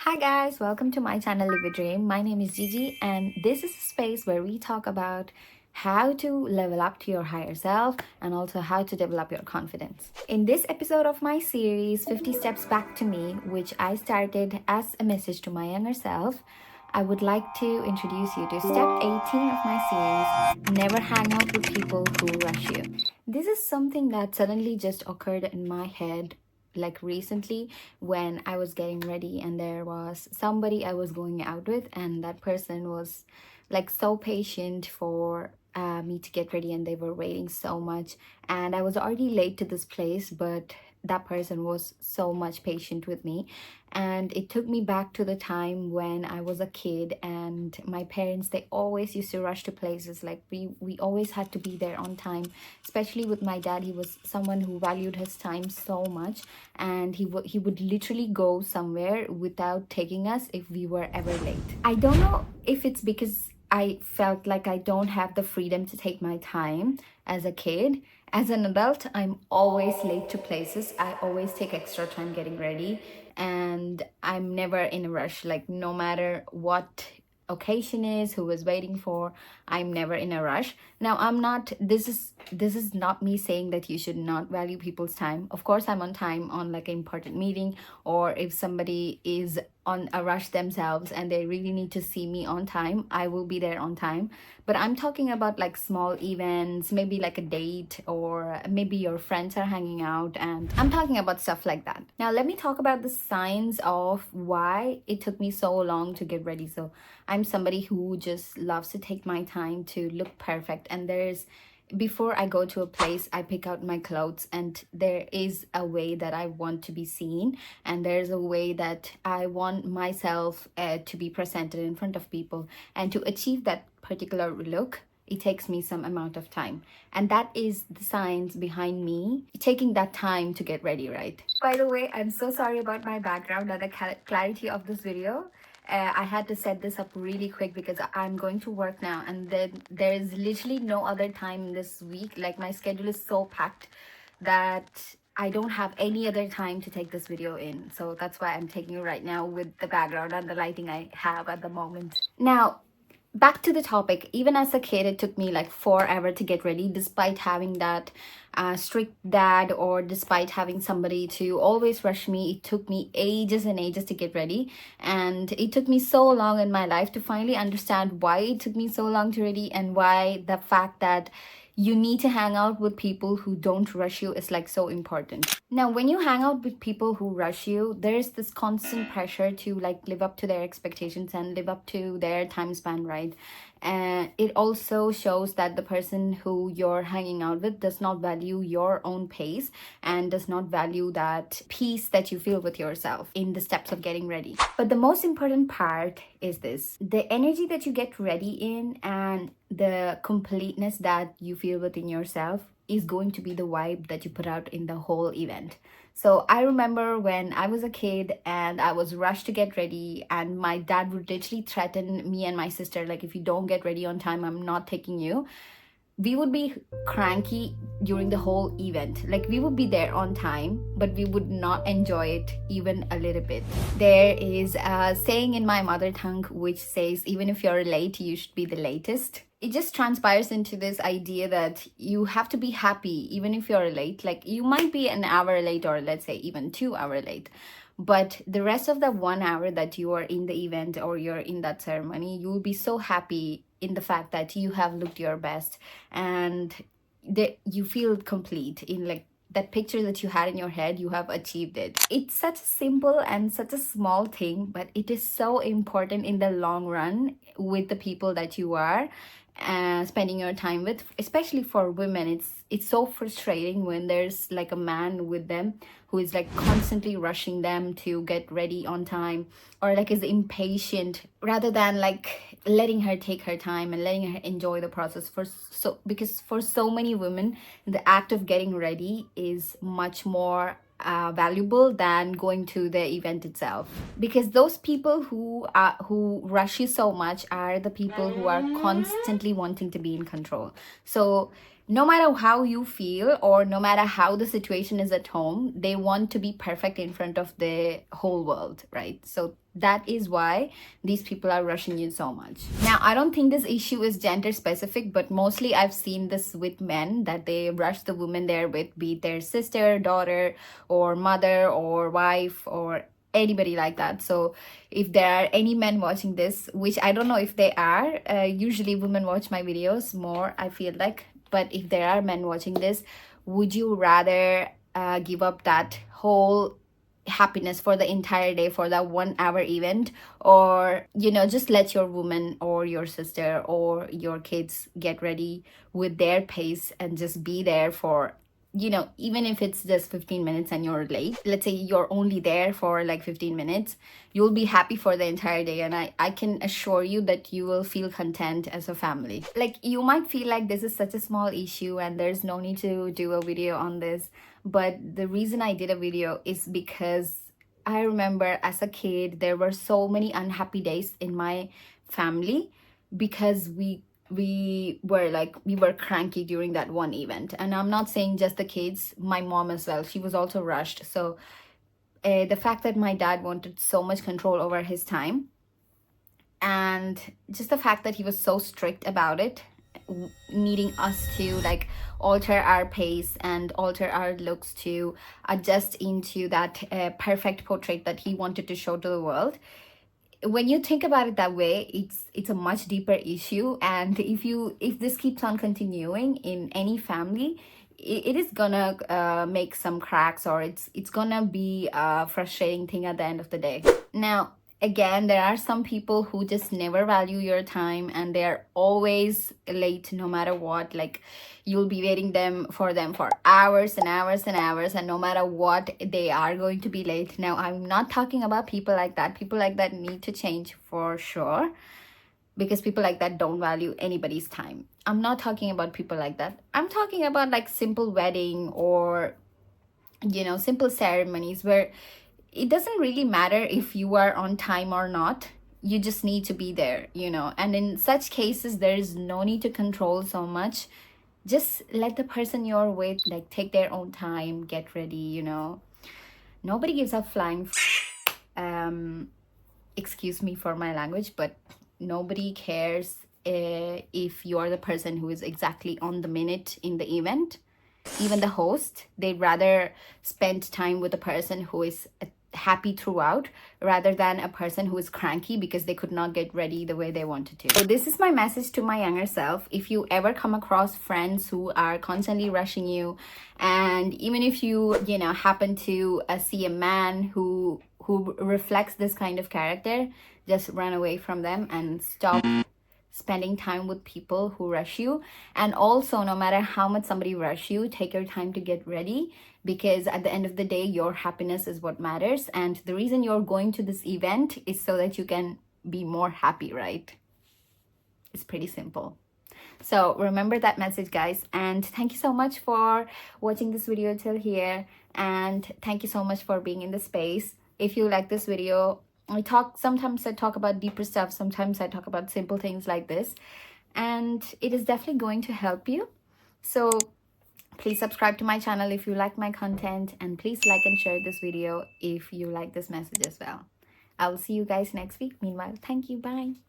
Hi guys, welcome to my channel Live a Dream. My name is Gigi and this is a space where we talk about how to level up to your higher self and also how to develop your confidence. In this episode of my series 50 Steps Back to Me, which I started as a message to my younger self, I would like to introduce you to step 18 of my series, never hang out with people who rush you. This is something that suddenly just occurred in my head like recently when I was getting ready and there was somebody I was going out with, and that person was like so patient for me to get ready, and they were waiting so much. And I was already late to this place, but that person was so much patient with me. And it took me back to the time when I was a kid, and my parents, they always used to rush to places. Like we always had to be there on time, especially with my dad. He was someone who valued his time so much, and he would literally go somewhere without taking us if we were ever late. I don't know if it's because I felt like I don't have the freedom to take my time as a kid. As an adult, I'm always late to places. I always take extra time getting ready, and I'm never in a rush. Like, no matter what occasion is, who is waiting for, I'm never in a rush. Now, I'm not, this is not me saying that you should not value people's time. Of course, I'm on time on like an important meeting, or if somebody is on a rush themselves and they really need to see me on time, I will be there on time. But I'm talking about like small events, maybe like a date, or maybe your friends are hanging out, and I'm talking about stuff like that. Now, let me talk about the signs of why it took me so long to get ready. So, I'm somebody who just loves to take my time to look perfect, and there's before I go to a place, I pick out my clothes, and there is a way that I want to be seen, and there's a way that I want myself to be presented in front of people. And to achieve that particular look, it takes me some amount of time. And that is the science behind me taking that time to get ready, right? By the way, I'm so sorry about my background and the clarity of this video. I had to set this up really quick because I'm going to work now, and then there is literally no other time this week. Like, my schedule is so packed that I don't have any other time to take this video in. So that's why I'm taking it right now with the background and the lighting I have at the moment. Now, back to the topic. Even as a kid, it took me like forever to get ready, despite having that strict dad, or despite having somebody to always rush me. It took me ages and ages to get ready, and it took me so long in my life to finally understand why it took me so long to ready, and why the fact that you need to hang out with people who don't rush you is like so important. Now, when you hang out with people who rush you, there's this constant pressure to like live up to their expectations and live up to their time span, right? And it also shows that the person who you're hanging out with does not value your own pace and does not value that peace that you feel with yourself in the steps of getting ready. But the most important part is this: the energy that you get ready in and the completeness that you feel within yourself is going to be the vibe that you put out in the whole event. So I remember when I was a kid and I was rushed to get ready, and my dad would literally threaten me and my sister, like, if you don't get ready on time, I'm not taking you. We would be cranky during the whole event. Like, we would be there on time, but we would not enjoy it even a little bit. There is a saying in my mother tongue which says, even if you're late, you should be the latest. It just transpires into this idea that you have to be happy even if you're late. Like, you might be an hour late, or let's say even 2 hour late, but the rest of the 1 hour that you are in the event or you're in that ceremony, you will be so happy in the fact that you have looked your best, and that you feel complete in like that picture that you had in your head. You have achieved it. It's such a simple and such a small thing, but it is so important in the long run with the people that you are spending your time with. Especially for women, it's so frustrating when there's like a man with them who is like constantly rushing them to get ready on time, or like is impatient, rather than like letting her take her time and letting her enjoy the process. Because for so many women, the act of getting ready is much more valuable than going to the event itself. Because those people who rush you so much are the people who are constantly wanting to be in control. So no matter how you feel or no matter how the situation is at home, they want to be perfect in front of the whole world, right? So that is why these people are rushing you so much. Now, I don't think this issue is gender specific, but mostly I've seen this with men, that they rush the woman they're with, be it their sister, daughter, or mother, or wife, or anybody like that. So if there are any men watching this, which I don't know if they are, usually women watch my videos more, I feel like, but if there are men watching this, would you rather give up that whole happiness for the entire day for that 1 hour event, or just let your woman or your sister or your kids get ready with their pace and just be there for even if it's just 15 minutes and you're late, let's say you're only there for like 15 minutes, you'll be happy for the entire day. And I can assure you that you will feel content as a family. Like, you might feel like this is such a small issue and there's no need to do a video on this. But the reason I did a video is because I remember as a kid, there were so many unhappy days in my family because we were cranky during that one event. And I'm not saying just the kids, my mom as well, she was also rushed. So the fact that my dad wanted so much control over his time, and just the fact that he was so strict about it, needing us to like alter our pace and alter our looks to adjust into that perfect portrait that he wanted to show to the world. When you think about it that way, it's a much deeper issue. And if this keeps on continuing in any family, it is gonna make some cracks, or it's gonna be a frustrating thing at the end of the day. Now, again, there are some people who just never value your time and they're always late no matter what. Like, you'll be waiting for them for hours and hours and hours, and no matter what, they are going to be late. Now, I'm not talking about people like that. People like that need to change for sure, because people like that don't value anybody's time. I'm not talking about people like that. I'm talking about like simple wedding or simple ceremonies where it doesn't really matter if you are on time or not. You just need to be there, and in such cases there is no need to control so much. Just let the person you're with like take their own time, get ready. Nobody gives a flying excuse me for my language, but nobody cares if you're the person who is exactly on the minute in the event. Even the host, they'd rather spend time with a person who is happy throughout rather than a person who is cranky because they could not get ready the way they wanted to. So this is my message to my younger self. If you ever come across friends who are constantly rushing you, and even if you happen to see a man who reflects this kind of character, just run away from them and stop spending time with people who rush you. And also, no matter how much somebody rush you, take your time to get ready, because at the end of the day, your happiness is what matters. And the reason you're going to this event is so that you can be more happy, right? It's pretty simple. So remember that message, guys. And thank you so much for watching this video till here. And thank you so much for being in the space. If you like this video, sometimes I talk about deeper stuff, sometimes I talk about simple things like this, and it is definitely going to help you. So please subscribe to my channel if you like my content, and please like and share this video if you like this message as well. I will see you guys next week. Meanwhile, thank you. Bye.